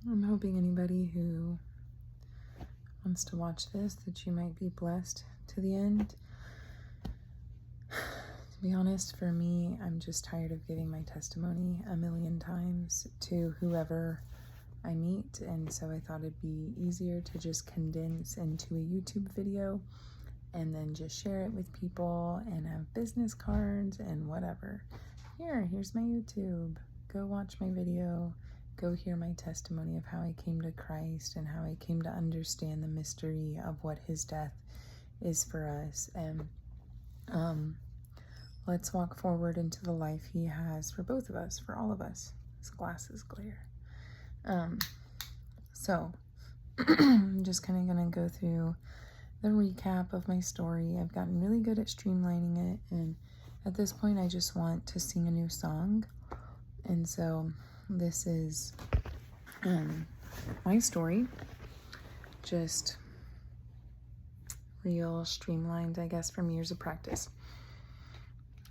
I'm hoping anybody who wants to watch this, that you might be blessed to the end. To be honest, for me, I'm just tired of giving my testimony a million times to whoever I meet, and so I thought it'd be easier to just condense into a YouTube video and then just share it with people and have business cards and whatever. Here's my YouTube. Go watch my video. Go hear my testimony of how I came to Christ and how I came to understand the mystery of what his death is for us. And let's walk forward into the life he has for both of us, for all of us. This glass is clear. So I'm just kind of going to go through the recap of my story. I've gotten really good at streamlining it, and at this point I just want to sing a new song. And so this is my story, just real streamlined, I guess, from years of practice.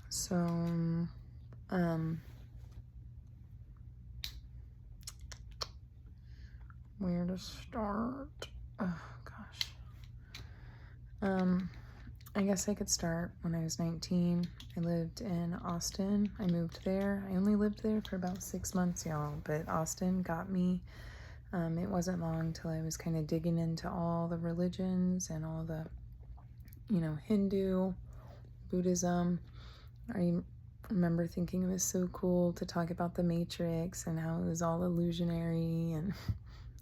So where to start? Oh gosh. I guess I could start when I was 19. I lived in Austin. I moved there. I only lived there for about 6 months, y'all, but Austin got me. It wasn't long till I was kind of digging into all the religions and all the, Hindu, Buddhism. I remember thinking it was so cool to talk about the Matrix and how it was all illusionary, and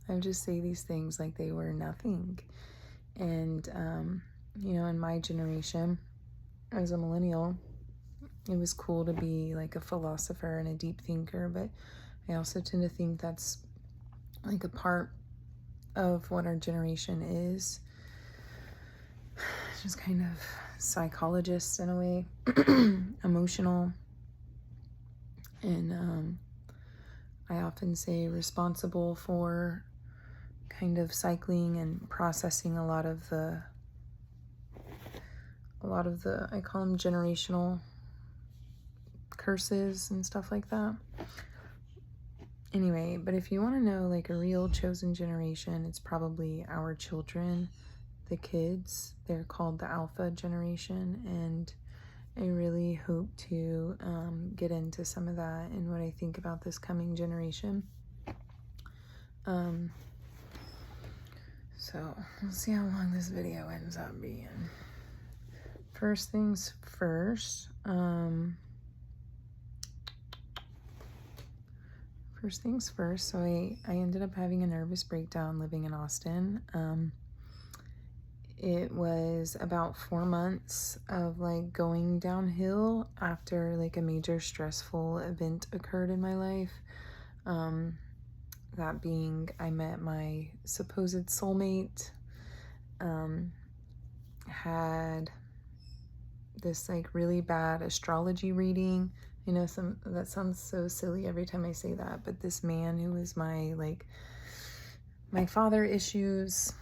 I would just say these things like they were nothing. And, in my generation, as a millennial, it was cool to be like a philosopher and a deep thinker, but I also tend to think that's like a part of what our generation is. Just kind of psychologists in a way, emotional, and I often say responsible for kind of cycling and processing a lot of the I call them generational curses and stuff like that. Anyway, but if you want to know like a real chosen generation, it's probably our children, the kids. They're called the Alpha generation, and I really hope to get into some of that and what I think about this coming generation. So we'll see how long this video ends up being. First things first. So I ended up having a nervous breakdown living in Austin. It was about 4 months of like going downhill after like a major stressful event occurred in my life. That being, I met my supposed soulmate, had this like really bad astrology reading. I know that sounds so silly every time I say that, but this man who was my father issues,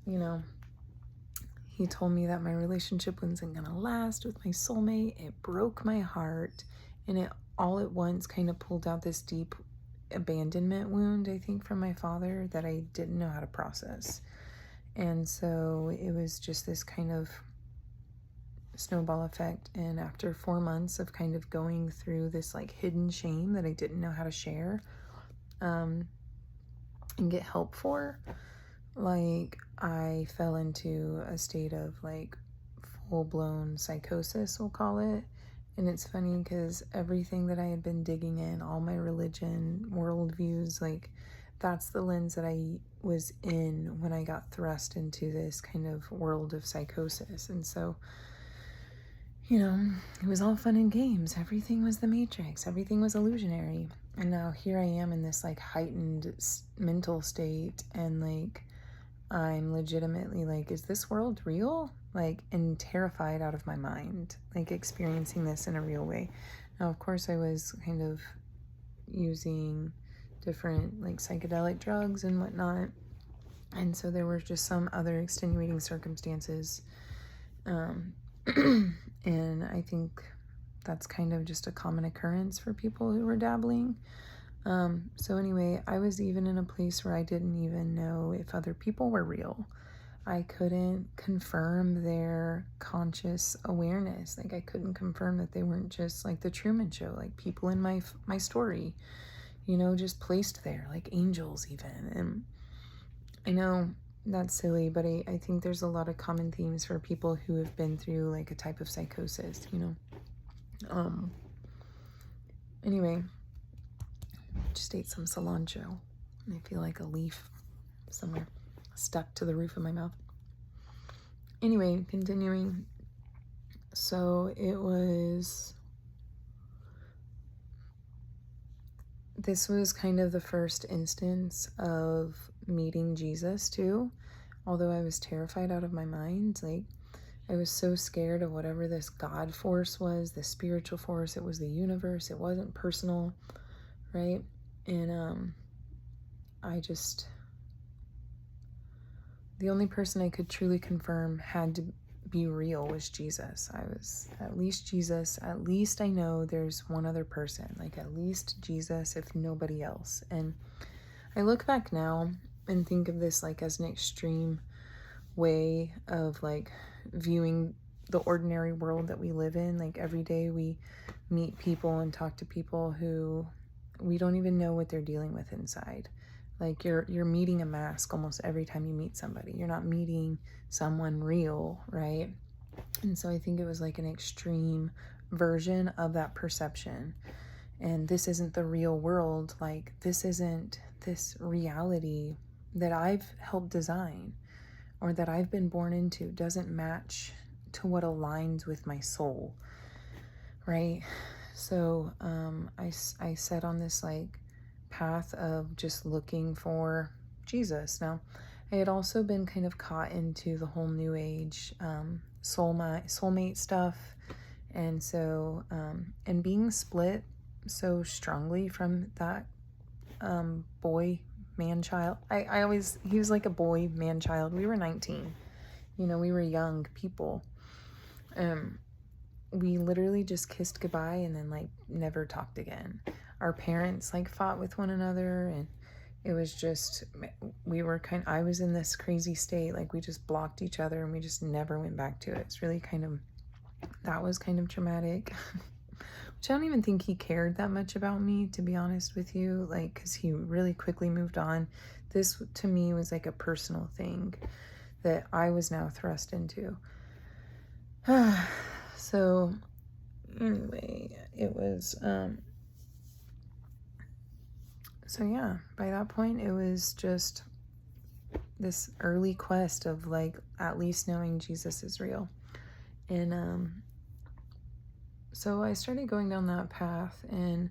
he told me that my relationship wasn't gonna last with my soulmate. It broke my heart, and it all at once kind of pulled out this deep abandonment wound, I think, from my father that I didn't know how to process. And so it was just this kind of snowball effect. And after 4 months of kind of going through this like hidden shame that I didn't know how to share and get help for, like I fell into a state of like full-blown psychosis, we'll call it. And it's funny because everything that I had been digging in, all my religion, worldviews, like that's the lens that I was in when I got thrust into this kind of world of psychosis. And so, it was all fun and games. Everything was the Matrix. Everything was illusionary. And now here I am in this like heightened mental state, and like I'm legitimately like, is this world real? Like, and terrified out of my mind, like experiencing this in a real way. Now, of course, I was kind of using different like psychedelic drugs and whatnot. And so there were just some other extenuating circumstances. And I think that's kind of just a common occurrence for people who are dabbling. So anyway, I was even in a place where I didn't even know if other people were real. I couldn't confirm their conscious awareness. Like I couldn't confirm that they weren't just like the Truman Show, like people in my story, just placed there, like angels even. And I know that's silly, but I think there's a lot of common themes for people who have been through like a type of psychosis. Anyway, just ate some cilantro. I feel like a leaf somewhere stuck to the roof of my mouth. Anyway, continuing. So this was kind of the first instance of meeting Jesus too. Although I was terrified out of my mind, like I was so scared of whatever this God force was, the spiritual force. It was the universe. It wasn't personal, right? And the only person I could truly confirm had to be real was Jesus. I was at least Jesus. At least I know there's one other person, like at least Jesus, if nobody else. And I look back now and think of this like as an extreme way of like viewing the ordinary world that we live in. Like every day we meet people and talk to people who we don't even know what they're dealing with inside. Like you're meeting a mask almost every time you meet somebody. You're not meeting someone real, right? And so I think it was like an extreme version of that perception. And this isn't the real world. Like this isn't this reality that I've helped design or that I've been born into. Doesn't match to what aligns with my soul, right? So I set on this like path of just looking for Jesus. Now, I had also been kind of caught into the whole new age soulmate stuff, and so and being split so strongly from that boy man child. He was like a boy man child. We were 19, we were young people. We literally just kissed goodbye and then like never talked again. Our parents like fought with one another, and it was just, I was in this crazy state. Like we just blocked each other and we just never went back to it. It's really that was kind of traumatic. Which I don't even think he cared that much about me, to be honest with you, like, because he really quickly moved on. This, to me, was like a personal thing that I was now thrust into. So, anyway, it was, so yeah, by that point, it was just this early quest of, like, at least knowing Jesus is real. And, so I started going down that path and,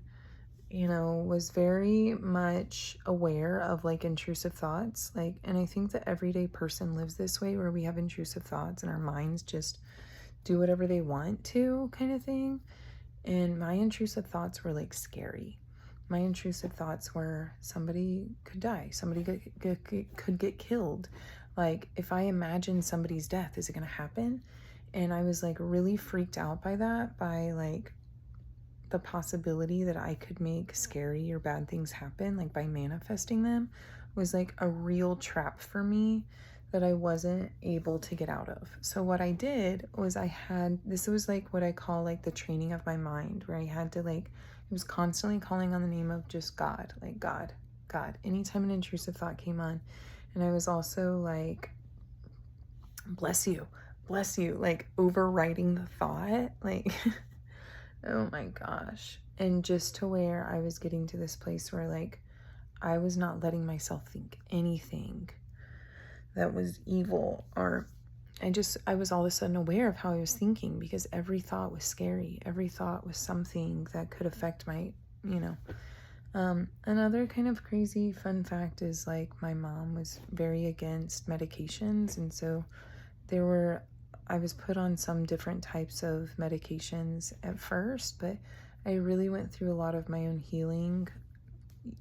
was very much aware of like intrusive thoughts. Like, and I think the everyday person lives this way where we have intrusive thoughts and our minds just do whatever they want to kind of thing. And my intrusive thoughts were like scary. My intrusive thoughts were somebody could die. Somebody could get killed. Like if I imagine somebody's death, is it going to happen? And I was like really freaked out by that, by like the possibility that I could make scary or bad things happen, like by manifesting them, was like a real trap for me that I wasn't able to get out of. So what I did was this was like what I call like the training of my mind, where I had to like, I was constantly calling on the name of just God, like God, anytime an intrusive thought came on. And I was also like, bless you, like overriding the thought, like, oh my gosh. And just to where I was getting to this place where like, I was not letting myself think anything that was evil, or I was all of a sudden aware of how I was thinking, because every thought was scary. Every thought was something that could affect my, another kind of crazy fun fact is like my mom was very against medications. And so I was put on some different types of medications at first, but I really went through a lot of my own healing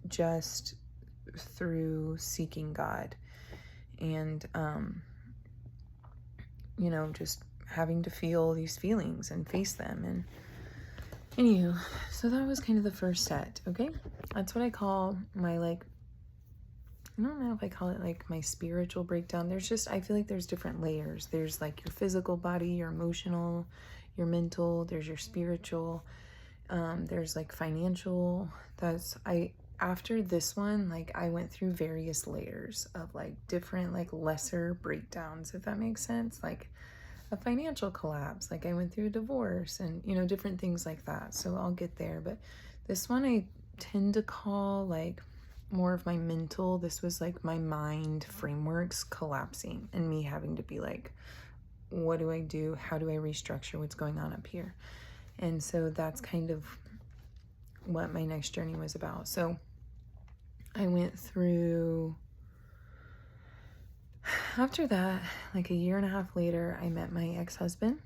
just through seeking God and, just having to feel these feelings and face them. And Anywho, so that was kind of the first set, okay? That's what I call my, like, I don't know if I call it like my spiritual breakdown. There's just, I feel like there's different layers. There's like your physical body, your emotional, your mental, there's your spiritual, there's like financial. After this one, like I went through various layers of like different, like lesser breakdowns, if that makes sense. Like a financial collapse, like I went through a divorce and, different things like that. So I'll get there. But this one I tend to call like more of my mental. This was like my mind frameworks collapsing and me having to be like, what do I do? How do I restructure what's going on up here? And so that's kind of what my next journey was about. So I went through, after that, like a year and a half later, I met my ex-husband.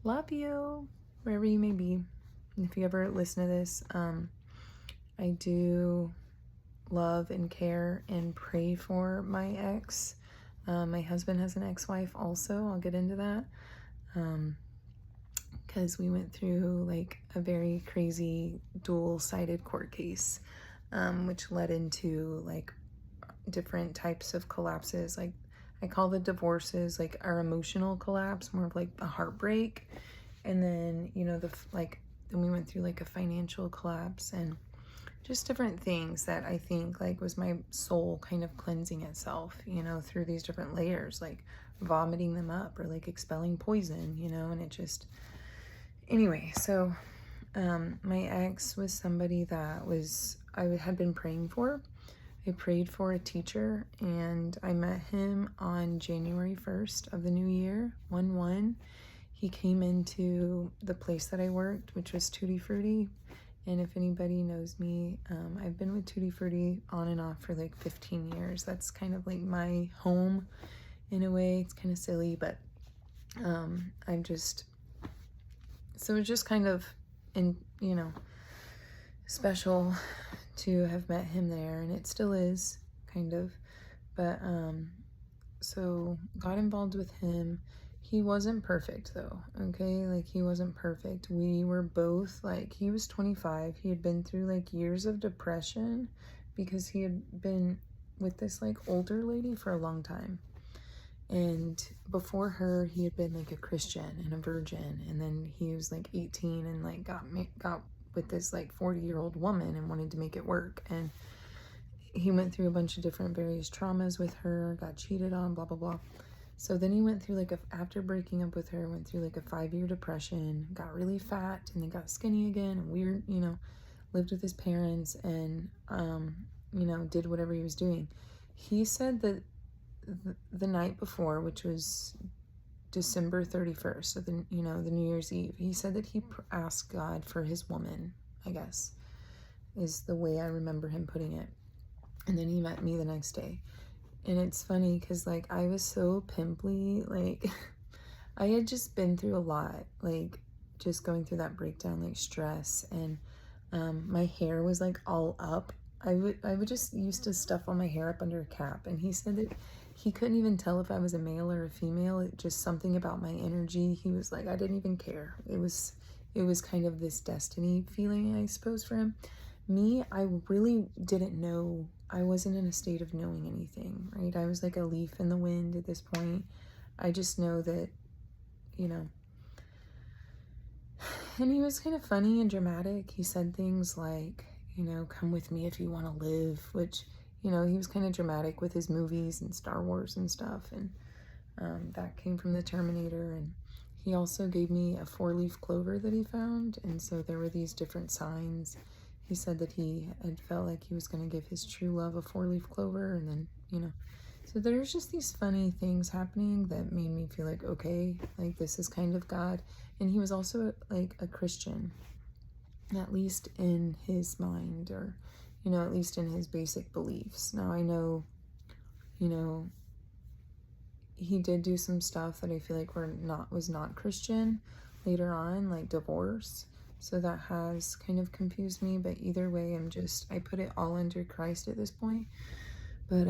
Love you, wherever you may be. If you ever listen to this, I do love and care and pray for my ex. My husband has an ex-wife also. I'll get into that. Because we went through like a very crazy dual-sided court case, which led into like different types of collapses. Like I call the divorces like our emotional collapse, more of like the heartbreak. And then, then we went through like a financial collapse and just different things that I think like was my soul kind of cleansing itself, through these different layers, like vomiting them up or like expelling poison, and it just, anyway. So my ex was somebody that I had been praying for. I prayed for a teacher and I met him on January 1st of the new year, 1/1. He came into the place that I worked, which was Tutti Frutti. And if anybody knows me, I've been with Tutti Frutti on and off for like 15 years. That's kind of like my home in a way. It's kind of silly, but so it's just kind of, special to have met him there, and it still is kind of. But so got involved with him. He wasn't perfect though, okay? Like he wasn't perfect. We were both like, he was 25. He had been through like years of depression because he had been with this like older lady for a long time. And before her, he had been like a Christian and a virgin. And then he was like 18 and like got with this like 40-year-old woman and wanted to make it work. And he went through a bunch of different various traumas with her, got cheated on, blah, blah, blah. So then he went through after breaking up with her, went through like a 5-year depression, got really fat and then got skinny again and weird, lived with his parents and, did whatever he was doing. He said that the night before, which was December 31st, so the New Year's Eve, he said that he asked God for his woman, I guess, is the way I remember him putting it. And then he met me the next day. And it's funny because like I was so pimply, like I had just been through a lot, like just going through that breakdown, like stress, and my hair was like all up. I would just used to stuff all my hair up under a cap, and he said that he couldn't even tell if I was a male or a female. It just something about my energy. He was like, I didn't even care. It was kind of this destiny feeling, I suppose, for him. Me, I really didn't know. I wasn't in a state of knowing anything, right? I was like a leaf in the wind at this point. I just know that, and he was kind of funny and dramatic. He said things like, come with me if you want to live, which, he was kind of dramatic with his movies and Star Wars and stuff. And that came from the Terminator. And he also gave me a 4-leaf clover that he found. And so there were these different signs. He said that he had felt like he was going to give his true love a 4-leaf clover. And then, so there's just these funny things happening that made me feel like, okay, like this is kind of God. And he was also like a Christian, at least in his mind, or, at least in his basic beliefs. Now I know, he did do some stuff that I feel like was not Christian later on, like divorce. So that has kind of confused me, but either way, I put it all under Christ at this point. But,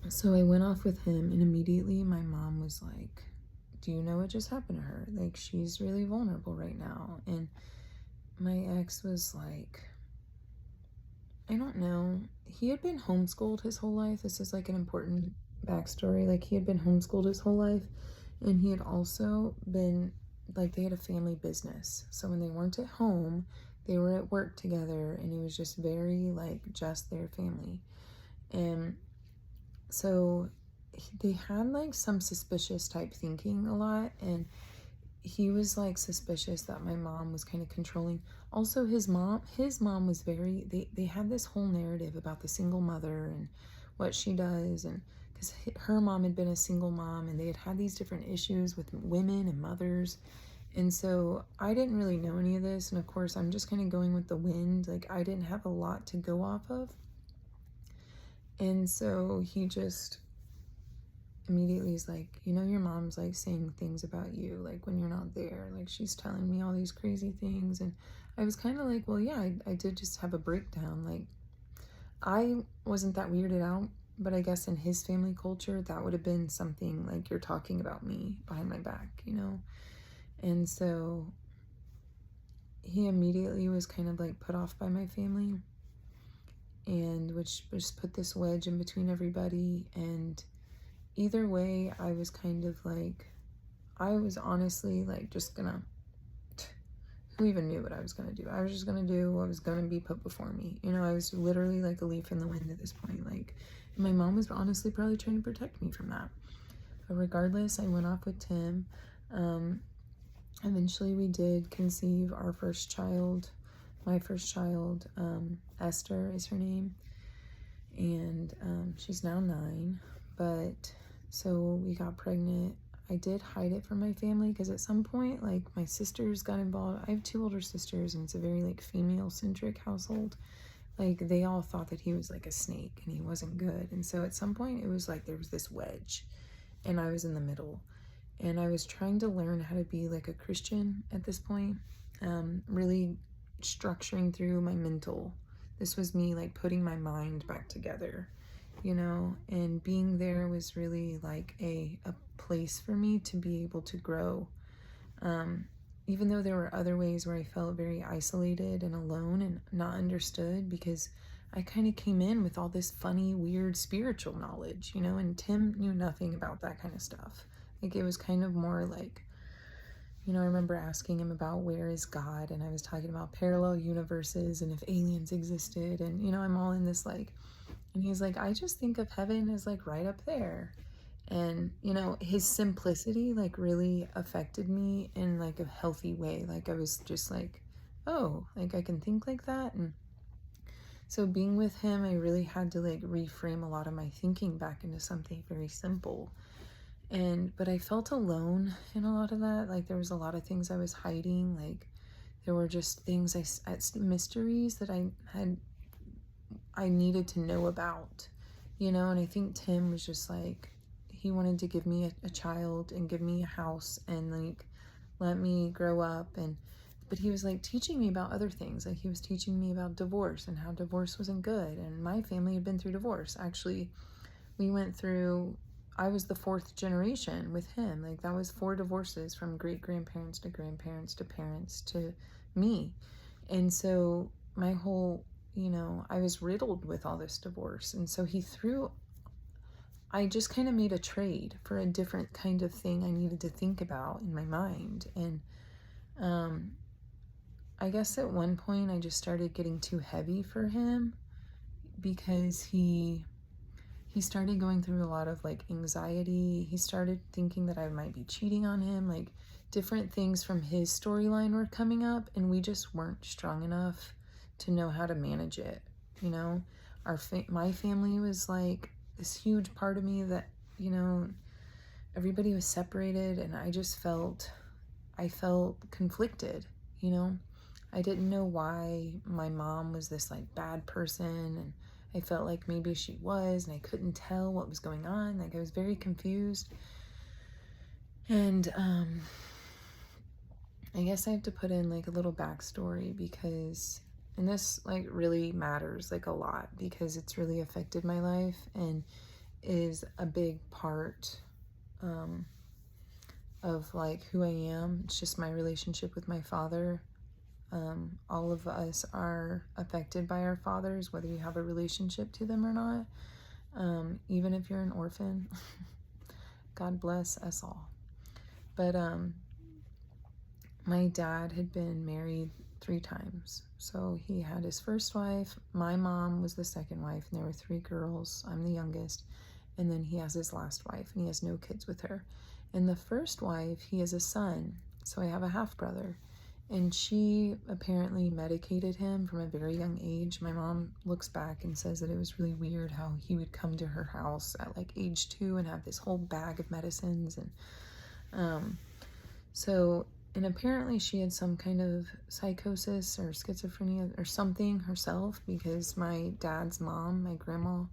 so I went off with him and immediately my mom was like do you know what just happened to her? Like, she's really vulnerable right now. And my ex was like, I don't know. He had been homeschooled his whole life. This is like an important backstory. Like, he had been homeschooled his whole life, and he had also been, like, they had a family business. So when they weren't at home, they were at work together, and it was just very, like, just their family. And so they had, like, some suspicious type thinking a lot, and he was like suspicious that my mom was kind of controlling. Also, his mom was very, they had this whole narrative about the single mother and what she does, and because her mom had been a single mom, and they had these different issues with women and mothers. And so I didn't really know any of this, and of course I'm just kind of going with the wind. Like, I didn't have a lot to go off of. And so he just immediately is like, your mom's like saying things about you, like when you're not there, like she's telling me all these crazy things. And I was kind of like, well, yeah, I did just have a breakdown. Like, I wasn't that weirded out, but I guess in his family culture, that would have been something like, you're talking about me behind my back. And so he immediately was kind of like put off by my family, and which just put this wedge in between everybody. And either way, I was kind of like, I was honestly like just gonna, who even knew what I was gonna do? I was just gonna do what was gonna be put before me. I was literally like a leaf in the wind at this point. Like, and my mom was honestly probably trying to protect me from that. But regardless, I went off with Tim. Eventually we did conceive our first child, my first child. Esther is her name. And she's now 9. But so we got pregnant. I did hide it from my family because at some point, like, my sisters got involved. I have 2 older sisters, and it's a very like female-centric household. Like, they all thought that he was like a snake and he wasn't good. And so at some point it was like there was this wedge, and I was in the middle, and I was trying to learn how to be like a Christian at this point, really structuring through my mental. This was me like putting my mind back together, and being there was really like a place for me to be able to grow. Even though there were other ways where I felt very isolated and alone and not understood, because I kind of came in with all this funny, weird spiritual knowledge, and Tim knew nothing about that kind of stuff. Like, it was kind of more like, I remember asking him about where is God, and I was talking about parallel universes and if aliens existed, and I'm all in this like, and he's like, I just think of heaven as like right up there. And his simplicity like really affected me in like a healthy way. Like, I was just like, oh, like I can think like that. And so being with him, I really had to like reframe a lot of my thinking back into something very simple. But I felt alone in a lot of that. Like, there was a lot of things I was hiding. Like, there were just things mysteries that I needed to know about, and I think Tim was just like, he wanted to give me a child and give me a house and like let me grow up. But he was like teaching me about other things. Like, he was teaching me about divorce and how divorce wasn't good. And my family had been through divorce. Actually, I was the 4th generation with him. Like, that was 4 divorces, from great grandparents to grandparents to parents to me. And so my whole, I was riddled with all this divorce. And so I just kind of made a trade for a different kind of thing I needed to think about in my mind. And I guess at one point I just started getting too heavy for him, because he started going through a lot of like anxiety. He started thinking that I might be cheating on him. Like, different things from his storyline were coming up, and we just weren't strong enough to know how to manage it. My family was like this huge part of me that, everybody was separated, and I felt conflicted. I didn't know why my mom was this like bad person, and I felt like maybe she was, and I couldn't tell what was going on. Like, I was very confused. And I guess I have to put in like a little backstory, because, and this like really matters like a lot, because it's really affected my life and is a big part of like who I am. It's just my relationship with my father. All of us are affected by our fathers, whether you have a relationship to them or not. Even if you're an orphan, God bless us all. But my dad had been married 3 times. So he had his first wife, my mom was the second wife, and there were 3 girls. I'm the youngest. And then he has his last wife, and he has no kids with her. And the first wife, he has a son. So I have a half brother. And she apparently medicated him from a very young age. My mom looks back and says that it was really weird how he would come to her house at like age 2 and have this whole bag of medicines. And and apparently she had some kind of psychosis or schizophrenia or something herself, because my dad's mom, my grandma,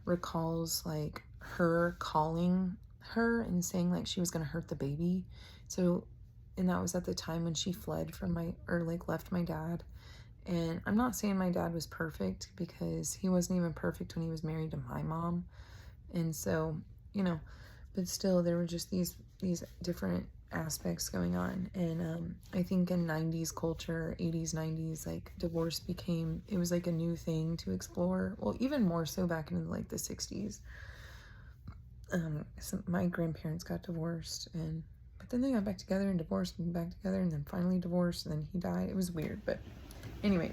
recalls like her calling her and saying like she was going to hurt the baby. And that was at the time when she fled from left my dad. And I'm not saying my dad was perfect, because he wasn't even perfect when he was married to my mom. And so, but still there were just these different aspects going on. And I think in 90s culture, 80s, 90s, like divorce it was like a new thing to explore. Well, even more so back in like the 60s. So my grandparents got divorced, but then they got back together and divorced and back together and then finally divorced, and then he died. It was weird, but anyway.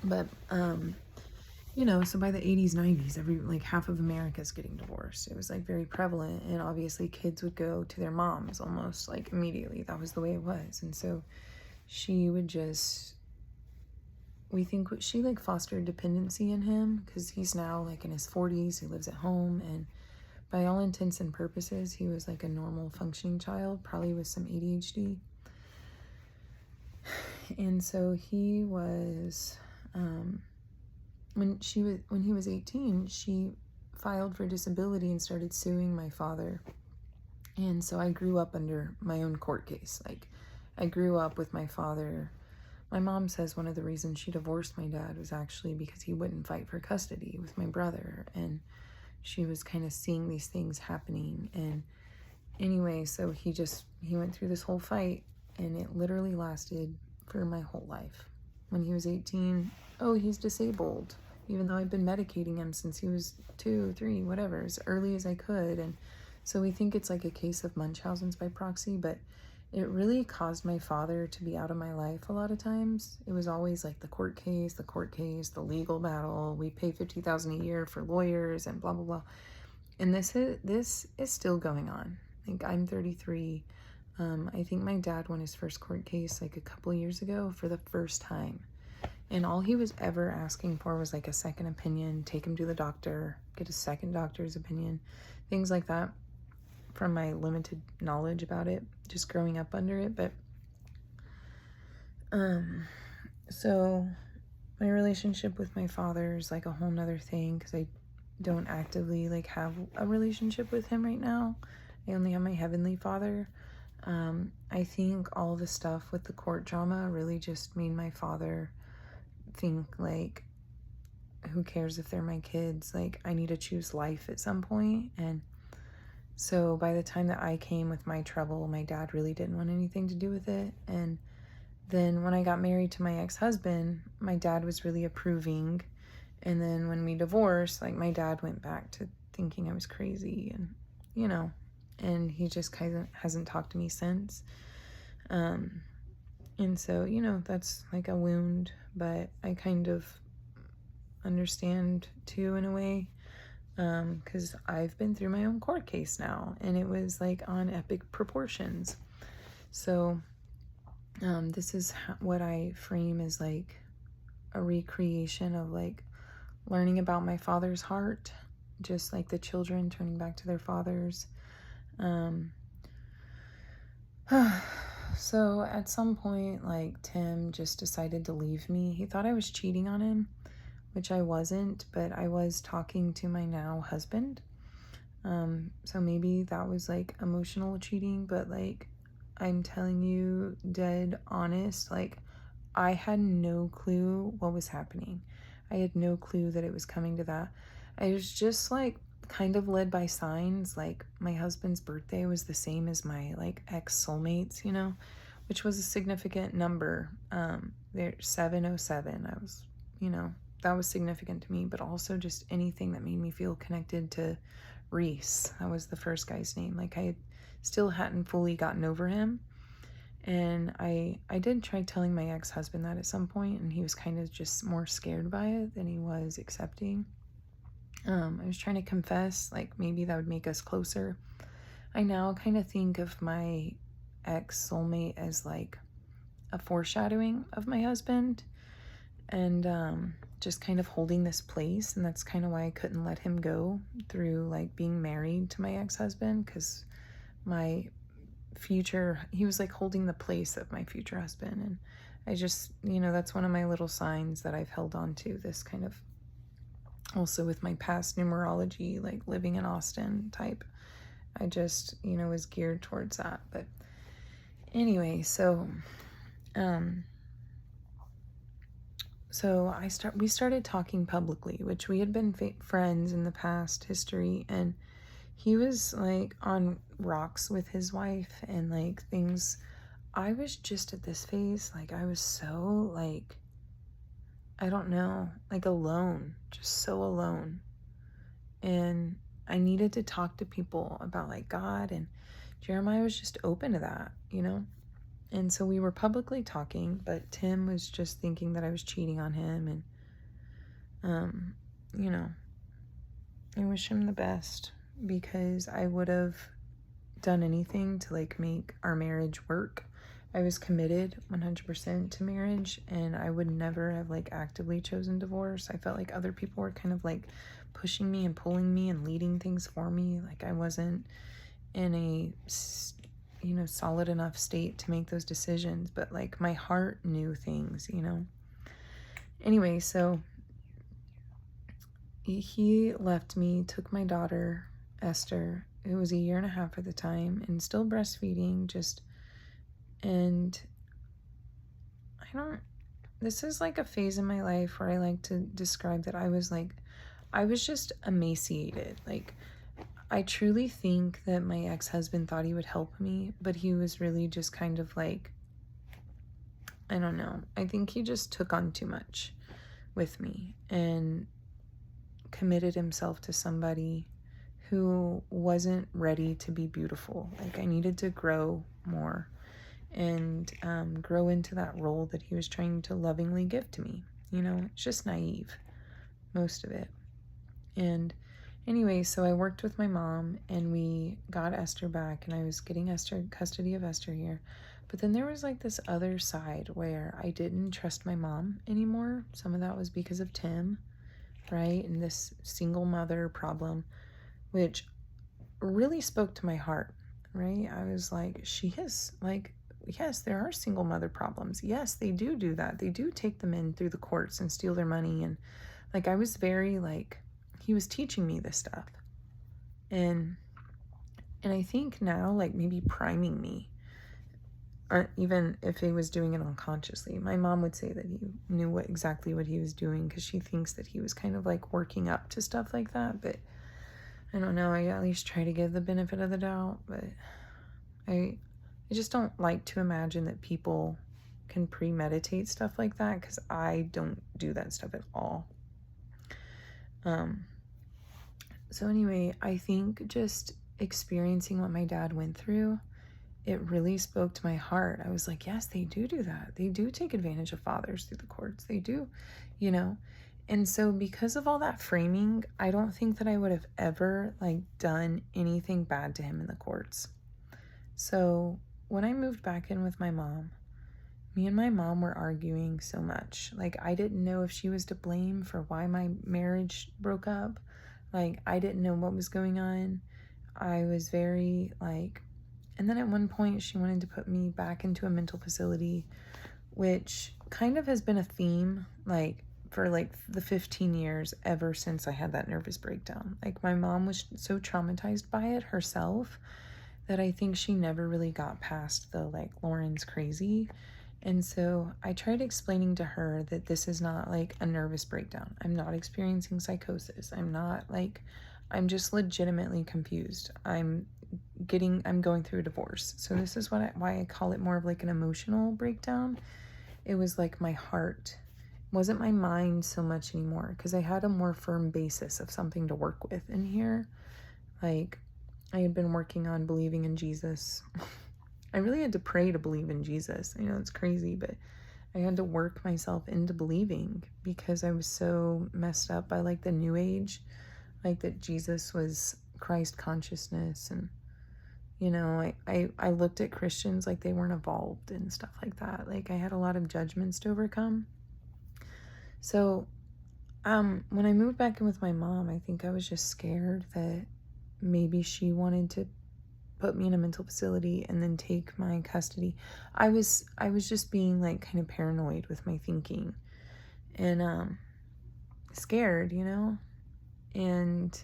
But so by the 80s, 90s, half of America's getting divorced. It was like very prevalent, and obviously kids would go to their moms almost like immediately. That was the way it was. And so she would we think she like fostered dependency in him, because he's now like in his 40s, he lives at home, and by all intents and purposes, he was like a normal functioning child, probably with some ADHD. And so he was, when he was 18, she filed for disability and started suing my father. And so I grew up under my own court case. Like, I grew up with my father. My mom says one of the reasons she divorced my dad was actually because he wouldn't fight for custody with my brother. And she was kind of seeing these things happening. And anyway, so he went through this whole fight, and it literally lasted for my whole life. When he was 18, he's disabled, even though I've been medicating him since he was 2, 3, whatever, as early as I could. And so we think it's like a case of Munchausen's by proxy, but it really caused my father to be out of my life a lot of times. It was always like the court case, the legal battle. We pay $50,000 a year for lawyers and blah, blah, blah. And this is still going on. Like, I'm 33. I think my dad won his first court case like a couple years ago for the first time. And all he was ever asking for was like a second opinion, take him to the doctor, get a second doctor's opinion, things like that, from my limited knowledge about it, just growing up under it. But so my relationship with my father is like a whole nother thing, because I don't actively like have a relationship with him right now. I only have my heavenly father. I think all the stuff with the court drama really just made my father think like, who cares if they're my kids? Like, I need to choose life at some point. And so by the time that I came with my trouble, my dad really didn't want anything to do with it. And then when I got married to my ex-husband, my dad was really approving. And then when we divorced, like, my dad went back to thinking I was crazy, and and he just kind of hasn't talked to me since. And so, that's like a wound, but I kind of understand too, in a way, because I've been through my own court case now, and it was like on epic proportions. So this is what I frame as like a recreation of like learning about my father's heart, just like the children turning back to their fathers. So at some point, like, Tim just decided to leave me. He thought I was cheating on him, which I wasn't, but I was talking to my now husband. So maybe that was like emotional cheating, but like, I'm telling you, dead honest, like, I had no clue what was happening. I had no clue that it was coming to that. I was just like kind of led by signs. Like my husband's birthday was the same as my like ex-soulmates, you know, which was a significant number. There 707. I was, you know, that was significant to me, but also just anything that made me feel connected to Reese. That was the first guy's name. Like I still hadn't fully gotten over him. And I did try telling my ex-husband that at some point, and he was kind of just more scared by it than he was accepting. I was trying to confess, like maybe that would make us closer. I now kind of think of my ex soulmate as like a foreshadowing of my husband, and just kind of holding this place. And that's kind of why I couldn't let him go through like being married to my ex-husband, because my future, he was like holding the place of my future husband. And I just, you know, that's one of my little signs that I've held on to, this kind of, also with my past numerology, like living in Austin type. I just, you know, was geared towards that. But anyway, so we started talking publicly, which we had been friends in the past history, and he was like on rocks with his wife and like things. I was just at this phase, like I was so like, I don't know, like alone, just so alone. And I needed to talk to people about like God, and Jeremiah was just open to that, you know? And so we were publicly talking, but Tim was just thinking that I was cheating on him. And, you know, I wish him the best, because I would have done anything to like make our marriage work. I was committed 100% to marriage, and I would never have like actively chosen divorce. I felt like other people were kind of like pushing me and pulling me and leading things for me. Like I wasn't in a, you know, solid enough state to make those decisions, but like my heart knew things, you know. Anyway, so he left me, took my daughter, Esther. It was a year and a half at the time, and still breastfeeding, just, and this is like a phase in my life where I like to describe that I was just emaciated. Like, I truly think that my ex-husband thought he would help me, but he was really just kind of like, I don't know. I think he just took on too much with me and committed himself to somebody who wasn't ready to be beautiful. Like I needed to grow more and grow into that role that he was trying to lovingly give to me. You know, it's just naive, most of it. And anyway, so I worked with my mom, and we got Esther back, and I was getting custody of Esther here. But then there was like this other side where I didn't trust my mom anymore. Some of that was because of Tim, right? And this single mother problem, which really spoke to my heart, right? I was like, she is like, yes, there are single mother problems. Yes, they do that. They do take them in through the courts and steal their money. And like, I was very like, he was teaching me this stuff. And I think now, like maybe priming me, or even if he was doing it unconsciously. My mom would say that he knew exactly what he was doing, because she thinks that he was kind of like working up to stuff like that. But I don't know. I at least try to give the benefit of the doubt. But I just don't like to imagine that people can premeditate stuff like that, because I don't do that stuff at all. So anyway, I think just experiencing what my dad went through, it really spoke to my heart. I was like, yes, they do that. They do take advantage of fathers through the courts. They do, you know. And so because of all that framing, I don't think that I would have ever like done anything bad to him in the courts. So when I moved back in with my mom, me and my mom were arguing so much. Like I didn't know if she was to blame for why my marriage broke up. Like I didn't know what was going on. I was very like, and then at one point she wanted to put me back into a mental facility, which kind of has been a theme like for like the 15 years ever since I had that nervous breakdown. Like my mom was so traumatized by it herself that I think she never really got past the like, Lauren's crazy. And so I tried explaining to her that this is not like a nervous breakdown. I'm not experiencing psychosis. I'm not like, I'm just legitimately confused. I'm going through a divorce. So this is why I call it more of like an emotional breakdown. It was like my heart. It wasn't my mind so much anymore, because I had a more firm basis of something to work with in here. Like, I had been working on believing in Jesus. I really had to pray to believe in Jesus. I know it's crazy, but I had to work myself into believing, because I was so messed up by like the new age, like that Jesus was Christ consciousness. And I looked at Christians like they weren't evolved and stuff like that. Like, I had a lot of judgments to overcome. So when I moved back in with my mom, I think I was just scared that maybe she wanted to put me in a mental facility and then take my custody. I was just being like kind of paranoid with my thinking, and scared, And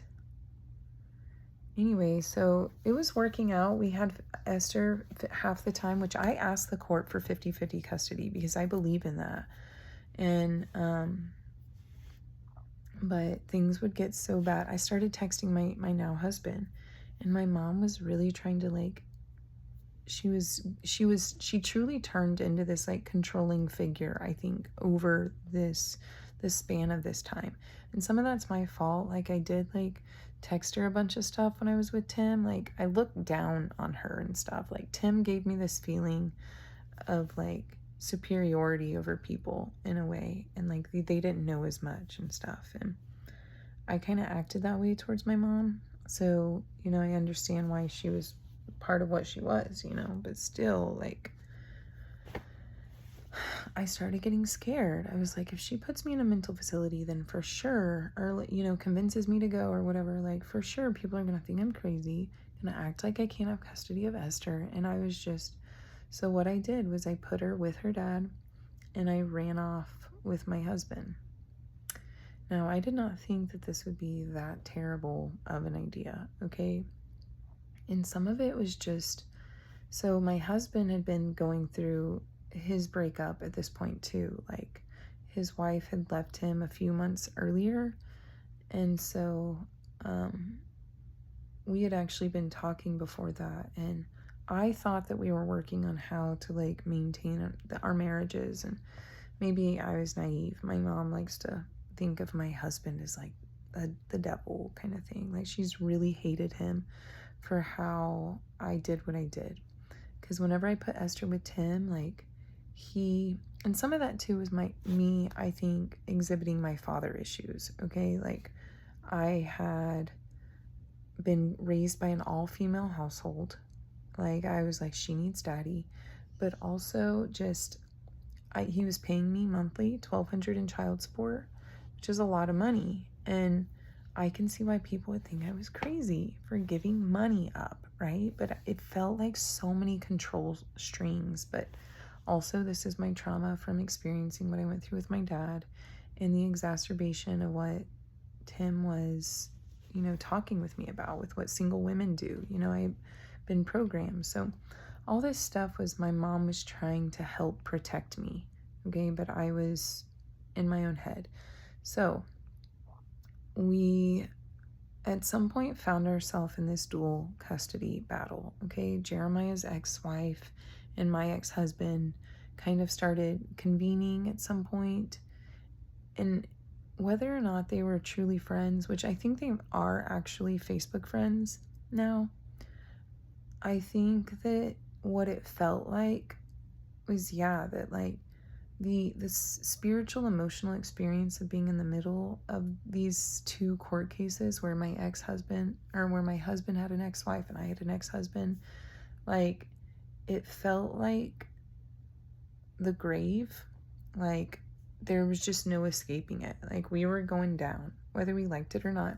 anyway, so it was working out. We had Esther half the time, which I asked the court for 50-50 custody because I believe in that. And but things would get so bad. I started texting my now husband, and my mom was really trying to like, she truly turned into this like controlling figure, I think, over this span of this time. And some of that's my fault. Like, I did like text her a bunch of stuff when I was with Tim. Like, I looked down on her and stuff. Like, Tim gave me this feeling of like superiority over people in a way, and like they didn't know as much and stuff. And I kind of acted that way towards my mom. So, I understand why she was part of what she was, but still, like, I started getting scared. I was like, if she puts me in a mental facility, then for sure, or, convinces me to go or whatever, like, for sure, people are going to think I'm crazy, going to act like I can't have custody of Esther. And I was just, so what I did was I put her with her dad, and I ran off with my husband. Now, I did not think that this would be that terrible of an idea, okay? And some of it was just, so my husband had been going through his breakup at this point too. Like, his wife had left him a few months earlier. And so we had actually been talking before that. And I thought that we were working on how to like maintain our marriages. And maybe I was naive. My mom likes to think of my husband as like the devil kind of thing. Like, she's really hated him for how I did what I did. Because whenever I put Esther with Tim, like, and some of that too was me, I think, exhibiting my father issues, okay? Like, I had been raised by an all-female household. Like, I was like, she needs daddy. But also just, he was paying me monthly $1,200 in child support, which is a lot of money. And I can see why people would think I was crazy for giving money up, right? But it felt like so many control strings. But also, this is my trauma from experiencing what I went through with my dad, and the exacerbation of what Tim was, talking with me about, with what single women do. I've been programmed. So all this stuff was, my mom was trying to help protect me, okay? But I was in my own head. So we at some point found ourselves in this dual custody battle, okay? Jeremiah's ex-wife and my ex-husband kind of started convening at some point. And whether or not they were truly friends, which I think they are actually Facebook friends now, I think that what it felt like was, that like the spiritual emotional experience of being in the middle of these two court cases where my husband had an ex-wife and I had an ex-husband, like, it felt like the grave. Like, there was just no escaping it. Like, we were going down, whether we liked it or not.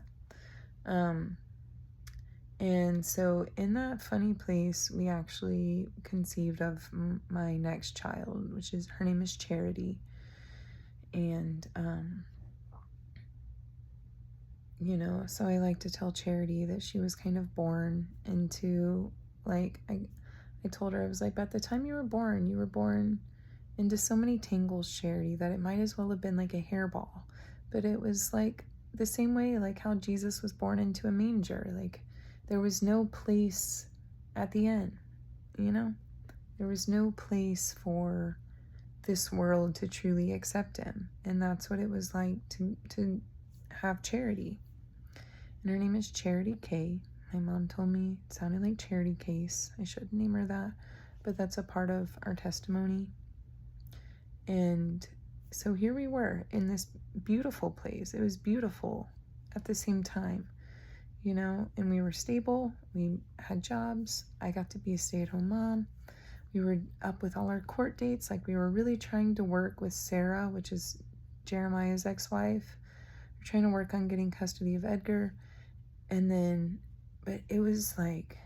And so in that funny place, we actually conceived of my next child, her name is Charity. And, so I like to tell Charity that she was kind of born into, like, I told her, I was like, by the time you were born into so many tangles, Charity, that it might as well have been like a hairball. But it was like the same way like how Jesus was born into a manger. Like there was no place at the end, you know? There was no place for this world to truly accept him. And that's what it was like to have Charity. And her name is Charity K. My mom told me it sounded like Charity Case. I should name her that, but that's a part of our testimony. And so here we were in this beautiful place. It was beautiful at the same time, you know, and we were stable. We had jobs. I got to be a stay-at-home mom. We were up with all our court dates. Like we were really trying to work with Sarah, which is Jeremiah's ex-wife. We're trying to work on getting custody of Edgar. And then, but it was like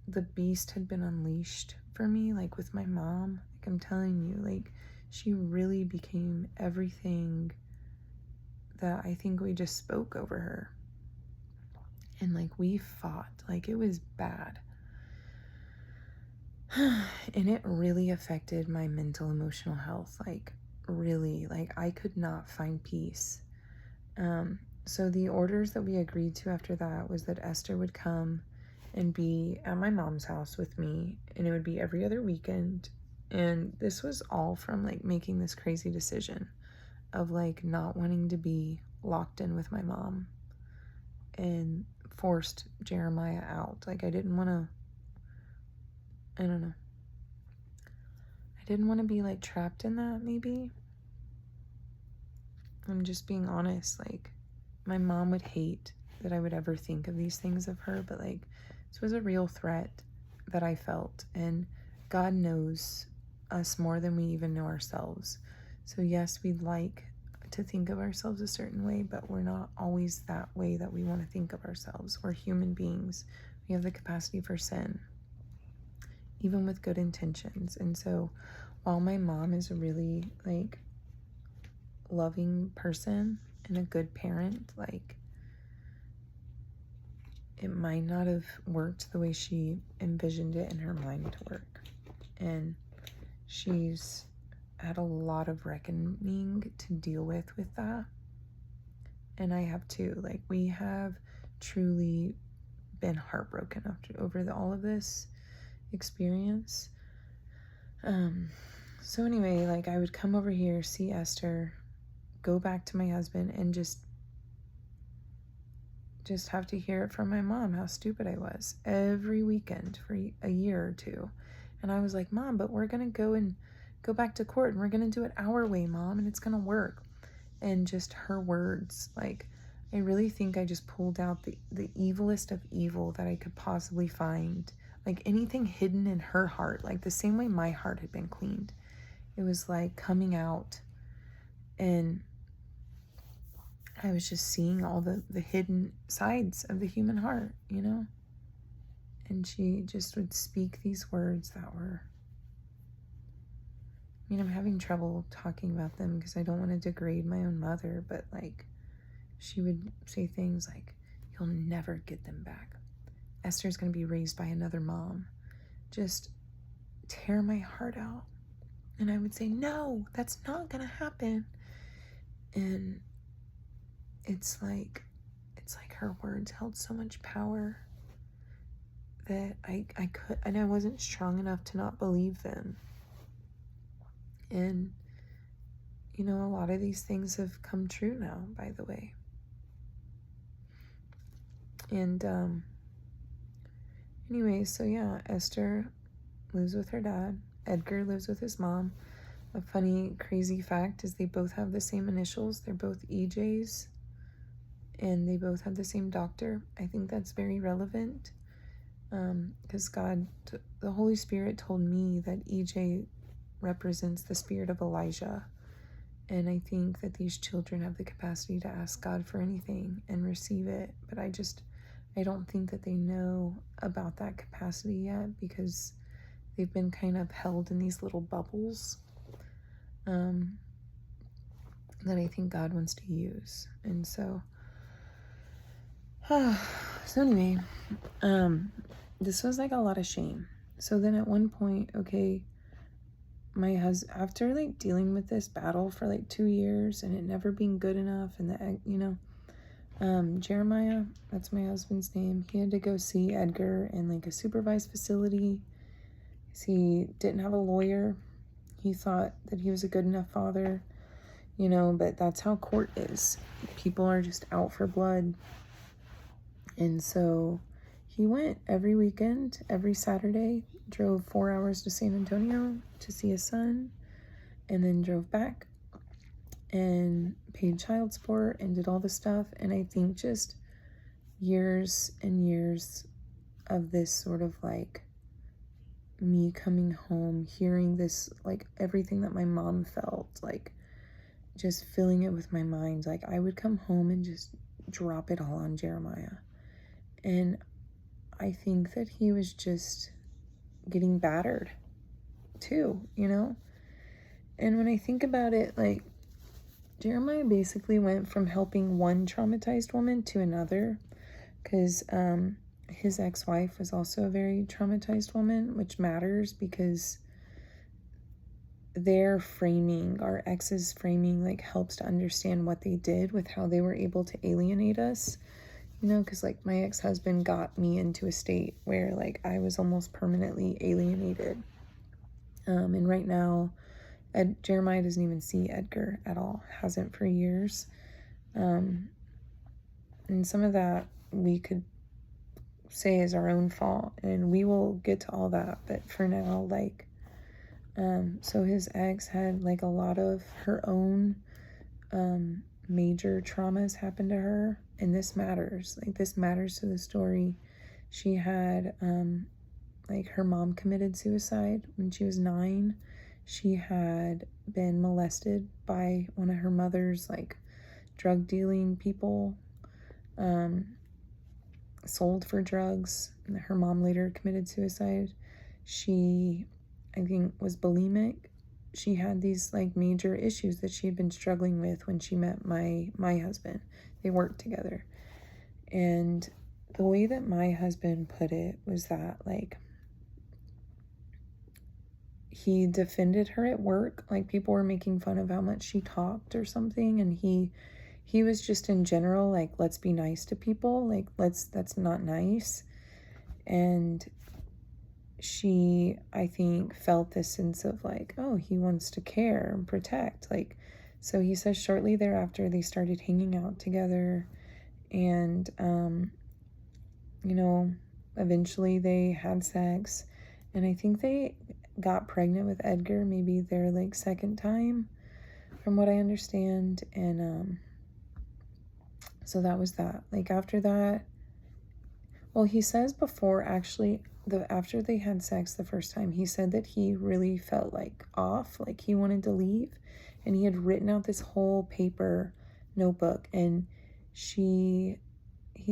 the beast had been unleashed for me, like with my mom. Like I'm telling you, like she really became everything that I think we just spoke over her. And like we fought, like it was bad. And it really affected my mental, emotional health. Like really, like I could not find peace. So the orders that we agreed to after that was that Esther would come and be at my mom's house with me, and it would be every other weekend. And this was all from like making this crazy decision of like not wanting to be locked in with my mom and forced Jeremiah out. Like I didn't want to, I don't know. I didn't want to be like trapped in that, maybe. I'm just being honest. Like my mom would hate that I would ever think of these things of her, but like this was a real threat that I felt, and God knows us more than we even know ourselves. So yes, we'd like to think of ourselves a certain way, but we're not always that way that we want to think of ourselves. We're human beings. We have the capacity for sin, even with good intentions. And so while my mom is a really like loving person and a good parent, like it might not have worked the way she envisioned it in her mind to work. And she's had a lot of reckoning to deal with that. And I have too. Like we have truly been heartbroken over all of this experience. So anyway, like I would come over here, see Esther, go back to my husband, and just have to hear it from my mom how stupid I was every weekend for a year or two. And I was like, Mom, but we're gonna go back to court, and we're gonna do it our way, Mom, and it's gonna work. And just her words, like I really think I just pulled out the evilest of evil that I could possibly find. Like anything hidden in her heart, like the same way my heart had been cleaned. It was like coming out, and I was just seeing all the hidden sides of the human heart, you know? And she just would speak these words that were, I mean, I'm having trouble talking about them because I don't want to degrade my own mother, but like, she would say things like, you'll never get them back. Esther's going to be raised by another mom. Just tear my heart out. And I would say, no, that's not going to happen. And it's like her words held so much power that I could, and I wasn't strong enough to not believe them. And, you know, a lot of these things have come true now, by the way. And, anyway, so yeah, Esther lives with her dad. Edgar lives with his mom. A funny, crazy fact is they both have the same initials. They're both EJs, and they both have the same doctor. I think that's very relevant, because the Holy Spirit told me that EJ represents the spirit of Elijah. And I think that these children have the capacity to ask God for anything and receive it. But I don't think that they know about that capacity yet, because they've been kind of held in these little bubbles that I think God wants to use. And so, so anyway, this was like a lot of shame. So then at one point, okay, my husband, after like dealing with this battle for like 2 years and it never being good enough, and Jeremiah, that's my husband's name, he had to go see Edgar in like a supervised facility. He didn't have a lawyer. He thought that he was a good enough father, but that's how court is. People are just out for blood. And so he went every weekend, every Saturday, drove 4 hours to San Antonio to see his son, and then drove back and paid child support and did all the stuff. And I think just years and years of this sort of like me coming home, hearing this, like everything that my mom felt, like just filling it with my mind. Like I would come home and just drop it all on Jeremiah. And I think that he was just getting battered too, And when I think about it, like Jeremiah basically went from helping one traumatized woman to another, because his ex-wife was also a very traumatized woman, which matters because their framing, our ex's framing, like helps to understand what they did with how they were able to alienate us, because like my ex-husband got me into a state where like I was almost permanently alienated. And right now, Jeremiah doesn't even see Edgar at all, hasn't for years. And some of that we could say is our own fault, and we will get to all that. But for now, like, so his ex had like a lot of her own major traumas happen to her, and this matters. Like, this matters to the story. She had like her mom committed suicide when she was 9. She had been molested by one of her mother's like drug dealing people, sold for drugs. Her mom later committed suicide. She, I think, was bulimic. She had these like major issues that she had been struggling with when she met my husband. They worked together. And the way that my husband put it was that like he defended her at work. Like people were making fun of how much she talked or something, and he was just in general like, let's be nice to people, like that's not nice. And she, I think, felt this sense of like, oh, he wants to care and protect. Like, so he says shortly thereafter they started hanging out together, and eventually they had sex, and I think they got pregnant with Edgar, maybe their like second time, from what I understand. And so that was that. Like after that, well, he says before, actually, after they had sex the first time, he said that he really felt like off, like he wanted to leave, and he had written out this whole paper notebook, and he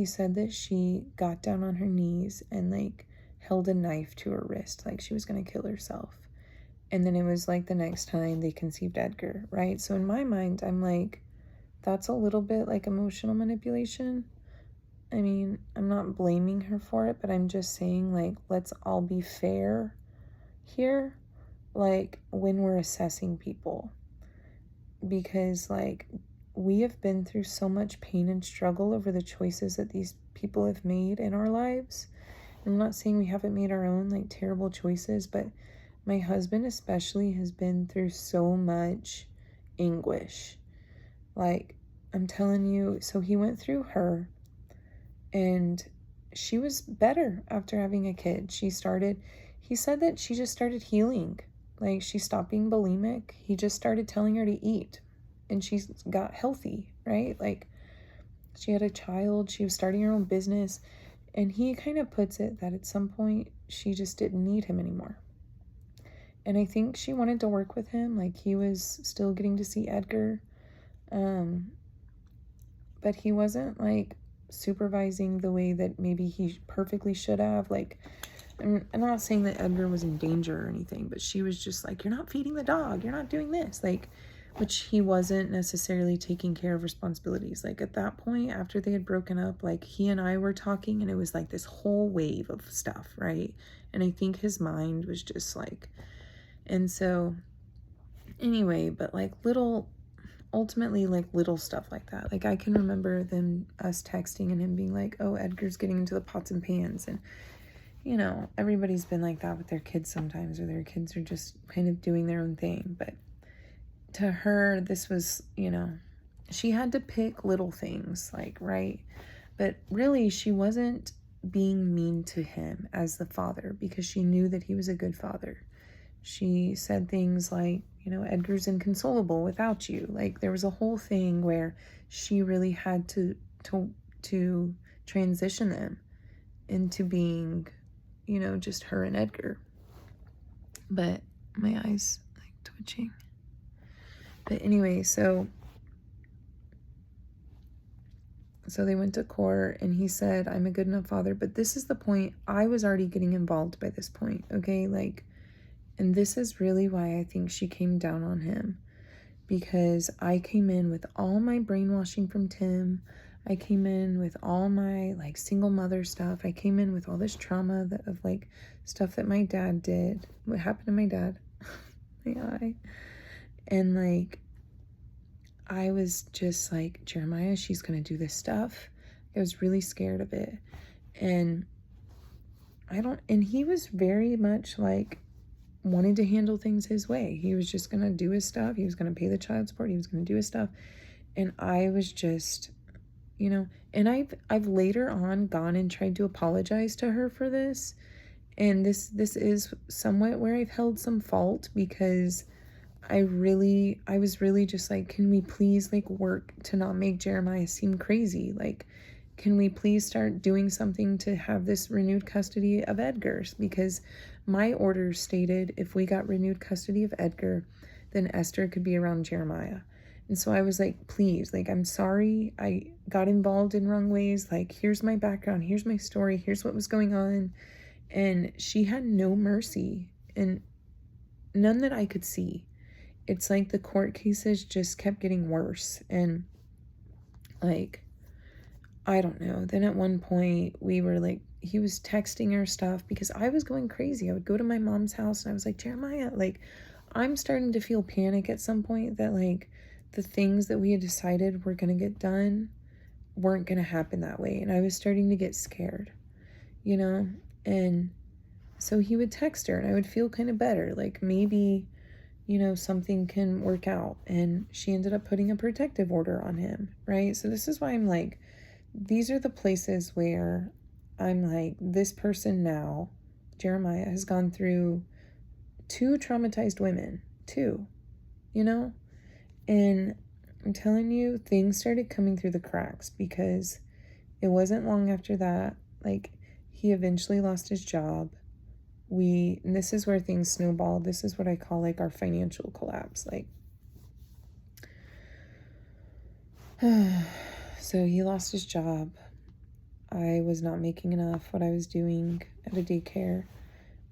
said that she got down on her knees and like held a knife to her wrist, like she was going to kill herself. And then it was like the next time they conceived Edgar, right? So in my mind, I'm like, that's a little bit like emotional manipulation. I mean, I'm not blaming her for it, but I'm just saying, like, let's all be fair here, like, when we're assessing people. Because, like, we have been through so much pain and struggle over the choices that these people have made in our lives. I'm not saying we haven't made our own, like, terrible choices, but my husband especially has been through so much anguish. Like, I'm telling you, so he went through her, and she was better after having a kid. He said that she just started healing. Like, she stopped being bulimic. He just started telling her to eat, and she got healthy, right? Like, she had a child, she was starting her own business, and he kind of puts it that at some point she just didn't need him anymore. And I think she wanted to work with him. Like, he was still getting to see Edgar, but he wasn't like supervising the way that maybe he perfectly should have. Like, I'm not saying that Edgar was in danger or anything, but she was just like, you're not feeding the dog, you're not doing this, like, which he wasn't necessarily taking care of responsibilities. Like, at that point, after they had broken up, like, he and I were talking, and it was like this whole wave of stuff, right? And I think his mind was just like, and so anyway, but like little ultimately, like, little stuff like that. Like, I can remember us texting and him being like, oh, Edgar's getting into the pots and pans. And, everybody's been like that with their kids sometimes, or their kids are just kind of doing their own thing. But to her, this was, she had to pick little things, like, right? But really, she wasn't being mean to him as the father, because she knew that he was a good father. She said things like, Edgar's inconsolable without you. Like, there was a whole thing where she really had to transition them into being, just her and Edgar. But my eyes like twitching. But anyway, so they went to court, and he said, I'm a good enough father. But this is the point. I was already getting involved by this point, okay? Like, and this is really why I think she came down on him, because I came in with all my brainwashing from Tim. I came in with all my, like, single mother stuff. I came in with all this trauma of, like, stuff that my dad did. What happened to my dad? My eye. And, like, I was just like, Jeremiah, she's going to do this stuff. I was really scared of it. And he was very much like, wanted to handle things his way. He was just going to do his stuff. He was going to pay the child support. He was going to do his stuff. And I was just, and I've later on gone and tried to apologize to her for this. And this is somewhat where I've held some fault, because I was really just like, can we please, like, work to not make Jeremiah seem crazy? Like, can we please start doing something to have this renewed custody of Edgar's? Because my orders stated if we got renewed custody of Edgar, then Esther could be around Jeremiah. And so I was like, please, like, I'm sorry I got involved in wrong ways. Like, here's my background. Here's my story. Here's what was going on. And she had no mercy, and none that I could see. It's like the court cases just kept getting worse. And, like, I don't know. Then at one point we were like, he was texting her stuff, because I was going crazy. I would go to my mom's house and I was like, Jeremiah, like, I'm starting to feel panic at some point that, like, the things that we had decided were going to get done weren't going to happen that way. And I was starting to get scared, and so he would text her and I would feel kind of better. Like, maybe, something can work out. And she ended up putting a protective order on him, right? So this is why I'm like, these are the places where I'm like, this person now, Jeremiah, has gone through 2 traumatized women, 2, and I'm telling you, things started coming through the cracks, because it wasn't long after that, like, he eventually lost his job. And this is where things snowballed. This is what I call, like, our financial collapse. Like, so he lost his job. I was not making enough what I was doing at a daycare.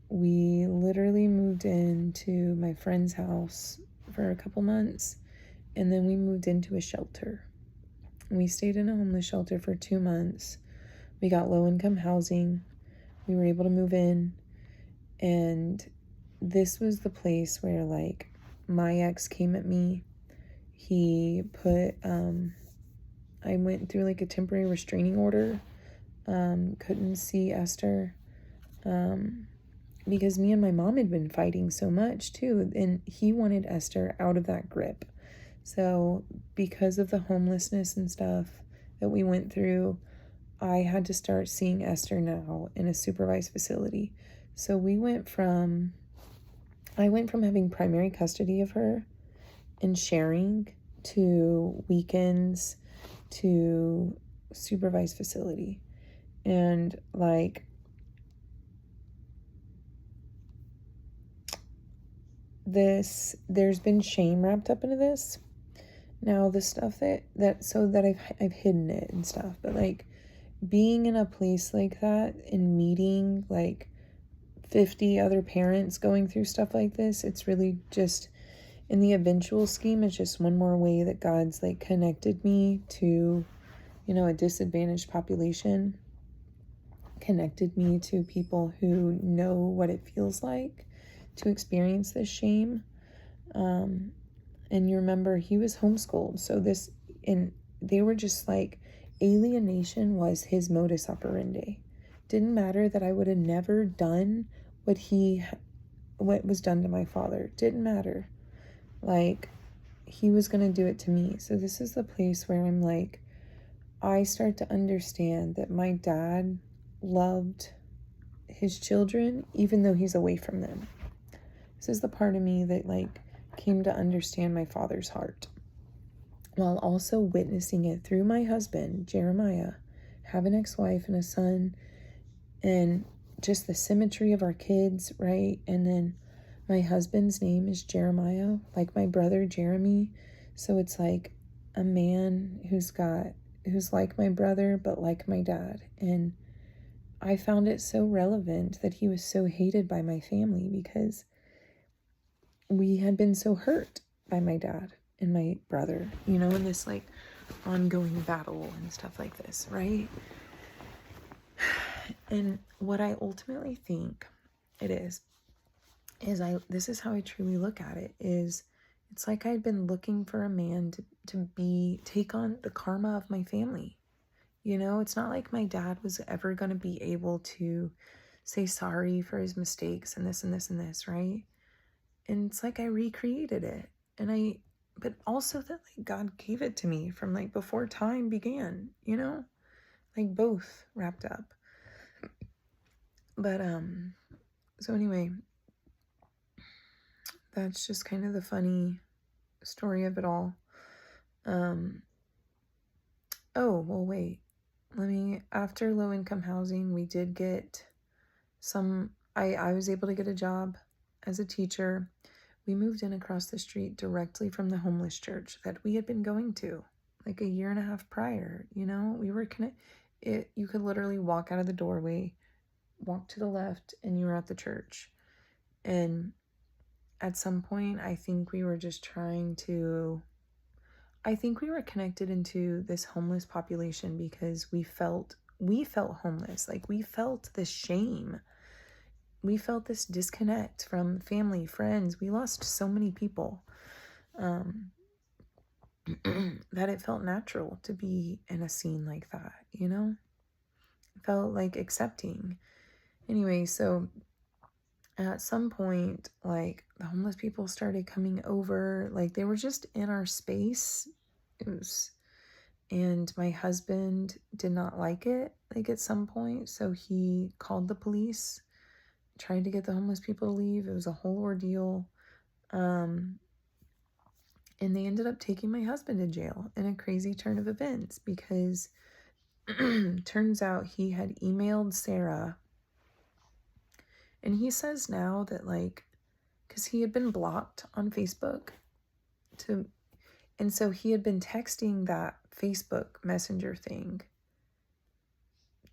We literally moved into my friend's house for a couple months, and then we moved into a shelter. We stayed in a homeless shelter for 2 months. We got low-income housing. We were able to move in. And this was the place where, like, my ex came at me. He put, I went through, like, a temporary restraining order. Couldn't see Esther, because me and my mom had been fighting so much too. And he wanted Esther out of that grip. So because of the homelessness and stuff that we went through, I had to start seeing Esther now in a supervised facility. So I went from having primary custody of her and sharing, to weekends, to supervised facility. And, like, there's been shame wrapped up into this. Now, the stuff that I've hidden it and stuff, but, like, being in a place like that and meeting, like, 50 other parents going through stuff like this, it's really just, in the eventual scheme, it's just one more way that God's, like, connected me to, a disadvantaged population, connected me to people who know what it feels like to experience this shame. And you remember he was homeschooled. So and they were just like, alienation was his modus operandi. Didn't matter that I would have never done what was done to my father. Didn't matter. Like, he was going to do it to me. So this is the place where I'm like, I start to understand that my dad loved his children even though he's away from them. This is the part of me that like came to understand my father's heart, while also witnessing it through my husband, Jeremiah, have an ex-wife and a son, and just the symmetry of our kids, right? And then my husband's name is Jeremiah, like my brother Jeremy. So it's like a man who's like my brother, but like my dad. And I found it so relevant that he was so hated by my family because we had been so hurt by my dad and my brother, in this like ongoing battle and stuff like this, right? And what I ultimately think it is this is how I truly look at it, is it's like I'd been looking for a man to take on the karma of my family. It's not like my dad was ever going to be able to say sorry for his mistakes and this and this and this, right? And it's like I recreated it. But also that like God gave it to me from like before time began, like both wrapped up. But, so anyway, that's just kind of the funny story of it all. Oh, well, wait. After low income housing, we did get I was able to get a job as a teacher. We moved in across the street directly from the homeless church that we had been going to like a year and a half prior. We were you could literally walk out of the doorway, walk to the left, and you were at the church. And at some point, I think we were connected into this homeless population because we felt homeless. Like, we felt this shame. We felt this disconnect from family, friends. We lost so many people that it felt natural to be in a scene like that, It felt like accepting. Anyway, so at some point, like, the homeless people started coming over. Like, they were just in our space. And my husband did not like it, like, at some point. So he called the police, tried to get the homeless people to leave. It was a whole ordeal. And they ended up taking my husband to jail in a crazy turn of events because turns out he had emailed Sarah. And he says now that, like, because he had been blocked on Facebook and so he had been texting that Facebook Messenger thing,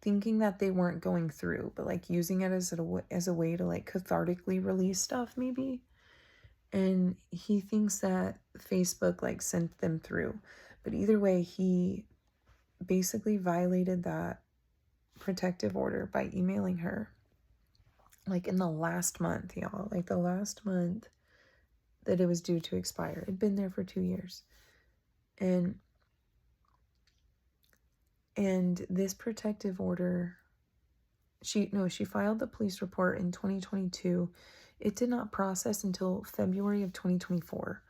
thinking that they weren't going through, but like using it as a way to like cathartically release stuff maybe. And he thinks that Facebook like sent them through. But either way, he basically violated that protective order by emailing her like in the last month, y'all. Like the last month that it was due to expire. It'd been there for 2 years. And this protective order, she filed the police report in 2022. It did not process until February of 2024.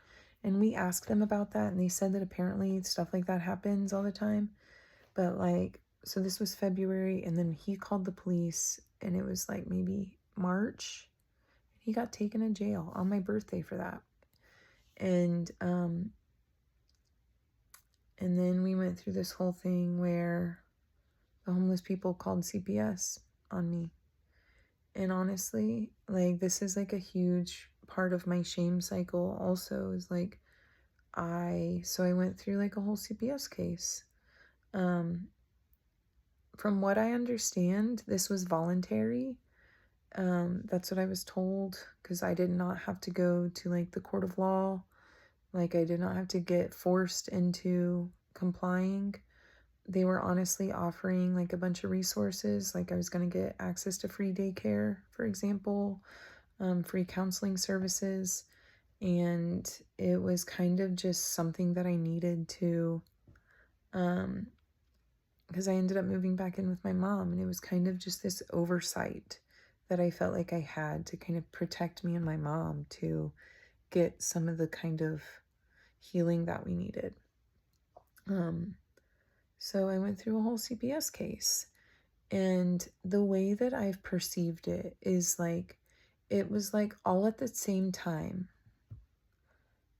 And we asked them about that, and they said that apparently stuff like that happens all the time. But like, so this was February, and then he called the police, and it was like maybe March. He got taken to jail on my birthday for that. And then we went through this whole thing where the homeless people called CPS on me. And honestly, like, this is like a huge part of my shame cycle also, is like, I went through like a whole CPS case. From what I understand, this was voluntary. That's what I was told, because I did not have to go to like the court of law. Like, I did not have to get forced into complying. They were honestly offering like a bunch of resources. Like, I was going to get access to free daycare, for example, free counseling services. And it was kind of just something that I needed to, because I ended up moving back in with my mom, and it was kind of just this oversight that I felt like I had to kind of protect me and my mom to get some of the kind of healing that we needed. So I went through a whole CPS case, and the way that I've perceived it is like, it was like all at the same time.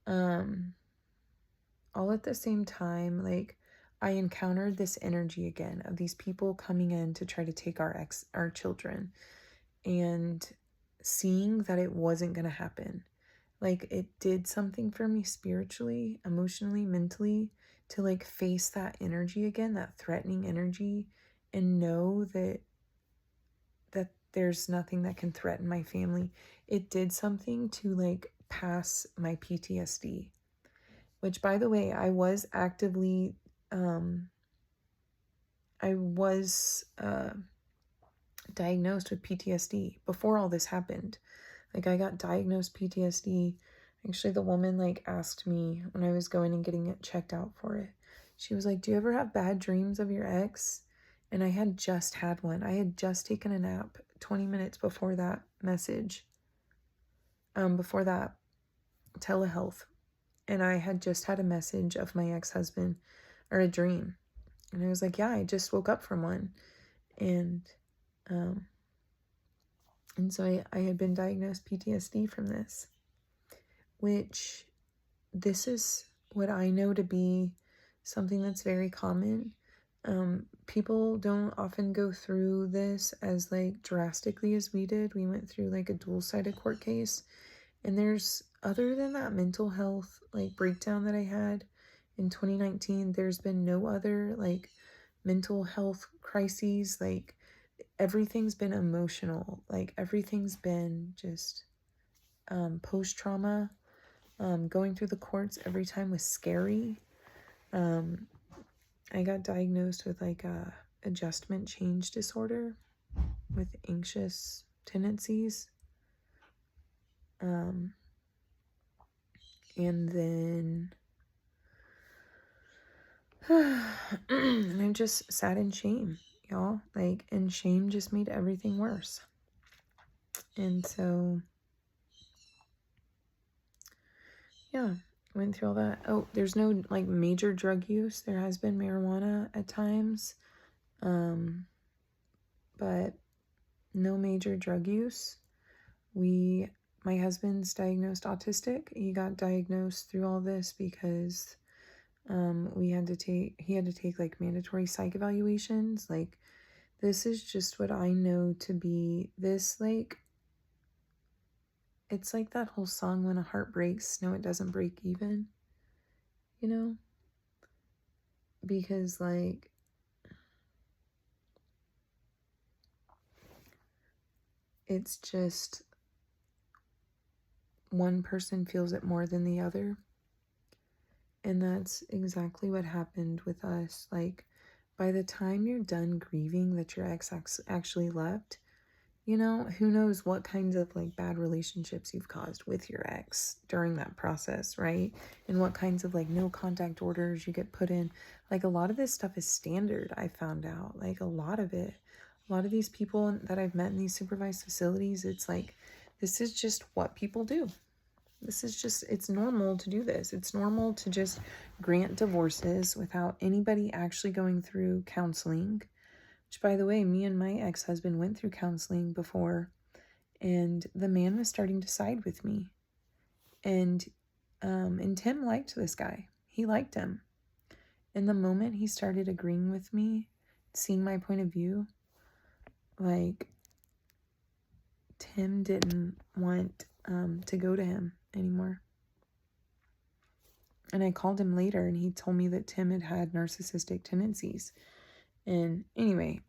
All at the same time, like, I encountered this energy again of these people coming in to try to take our children, and seeing that it wasn't going to happen. Like, it did something for me spiritually, emotionally, mentally, to like face that energy again, that threatening energy, and know that there's nothing that can threaten my family. It did something to like pass my PTSD, which, by the way, I was actively diagnosed with PTSD before all this happened. Like, I got diagnosed PTSD. Actually, the woman like asked me when I was going and getting it checked out for it. She was like, "Do you ever have bad dreams of your ex?" And I had just had one. I had just taken a nap 20 minutes before that message, before that telehealth. And I had just had a message of my ex-husband, or a dream. And I was like, yeah, I just woke up from one. And so I had been diagnosed PTSD from this, which this is what I know to be something that's very common. People don't often go through this as like drastically as we did. We went through like a dual-sided court case, and there's, other than that mental health like breakdown that I had in 2019, there's been no other like mental health crises. Like, everything's been emotional. Like, everything's been just post-trauma. Going through the courts every time was scary. I got diagnosed with like a adjustment change disorder with anxious tendencies. And then and I just sat in shame, y'all. Like, and shame just made everything worse. And so, yeah, went through all that. Oh, there's no like major drug use. There has been marijuana at times, but no major drug use. My husband's diagnosed autistic. He got diagnosed through all this because he had to take like mandatory psych evaluations. Like, this is just what I know to be this, like, it's like that whole song, "When a Heart Breaks, No, It Doesn't Break Even," you know? Because like, it's just one person feels it more than the other. And that's exactly what happened with us. Like, by the time you're done grieving that your ex actually left, you know, who knows what kinds of like bad relationships you've caused with your ex during that process, right? And what kinds of like no contact orders you get put in. Like, a lot of this stuff is standard, I found out. Like, a lot of these people that I've met in these supervised facilities, it's like, this is just what people do. It's normal to do this. It's normal to just grant divorces without anybody actually going through counseling. Which, by the way, me and my ex-husband went through counseling before, and the man was starting to side with me. And Tim liked this guy. He liked him. And the moment he started agreeing with me, seeing my point of view, like, Tim didn't want to go to him anymore. And I called him later, and he told me that Tim had narcissistic tendencies. And anyway,